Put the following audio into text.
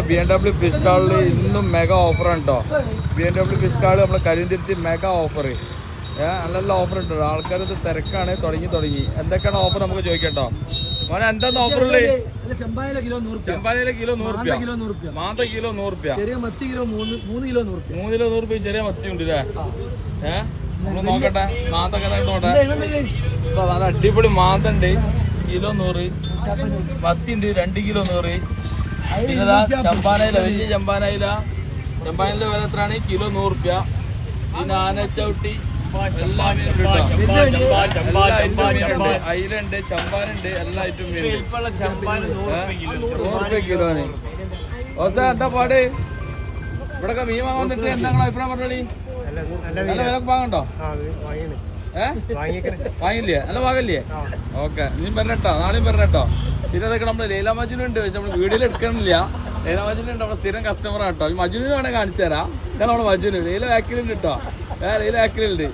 BMW പിസ്റ്റാളിൽ ഇന്നും mega ഓഫറാണ് കേട്ടോ. BMW പിസ്റ്റാൾ നമ്മളെ കരിന്തിരുത്തി മെഗാ ഓഫർ. നല്ല ഓഫർ ഉണ്ട്. ആൾക്കാർ ഇത് തിരക്കാണ്. തുടങ്ങി എന്തൊക്കെയാണ് ഓഫർ നമുക്ക് ചോദിക്കട്ടോ. മോനെ എന്താണ് ഓഫറുള്ളത്? ചെമ്പാനയിലെ കിലോ 100 രൂപ, മാന്ത കിലോ 100 രൂപ, ചെറിയ മത്തി കിലോ 3 കിലോ 100 രൂപ, 3 കിലോ 100 രൂപ. ചെറിയ മത്തി ഉണ്ട് അല്ലേ? നമ്മള് നോക്കട്ടെ മാന്തൊക്കെ നോട്ടെ. നല്ല അടിപൊളി മാന്ത ഉണ്ട് കിലോ 100. മത്തി ഉണ്ട് 2 കിലോ 100. പിന്നെ ചമ്പാനയില, വലിയ ചമ്പാനയിലെ വില എത്രയാണ്? കിലോ 100 രൂപ. പിന്നെ ആനച്ചവിട്ടി എല്ലാ മീനുണ്ട് കേട്ടോ. അയിലുണ്ട്, ചമ്പാനുണ്ട്, എല്ലാ ഐറ്റം മീനുണ്ട്. 100 രൂപ കിലോന്. ഓസ എന്താ പാട്? ഇവിടൊക്കെ മീൻ വാങ്ങാൻ വന്നിട്ട് എന്താ അഭിപ്രായം പറഞ്ഞോളി? നല്ല വില വാങ്ങണ്ടോ? വാങ്ങില്ലേ? നല്ല വാങ്ങല്ലേ? ഓക്കെ, നീ പറഞ്ഞോ, നാളെയും പറഞ്ഞോ. പിന്നെ അതൊക്കെ നമ്മള് ലൈല മജ്നുണ്ട്. പക്ഷെ നമ്മള് വീഡിയോയിൽ എടുക്കണില്ല. ലൈല മജ്നുണ്ട്, നമ്മളെ സ്ഥിരം കസ്റ്റമർ ആട്ടോ. ഈ മജ്നുവിനെ വേണേ കാണിച്ചു തരാം. ഇതാണ് നമ്മളെ മജ്നു. ലൈല വാക്കിലുണ്ട് കേട്ടോ. ലൈല വാക്കിലുണ്ട്.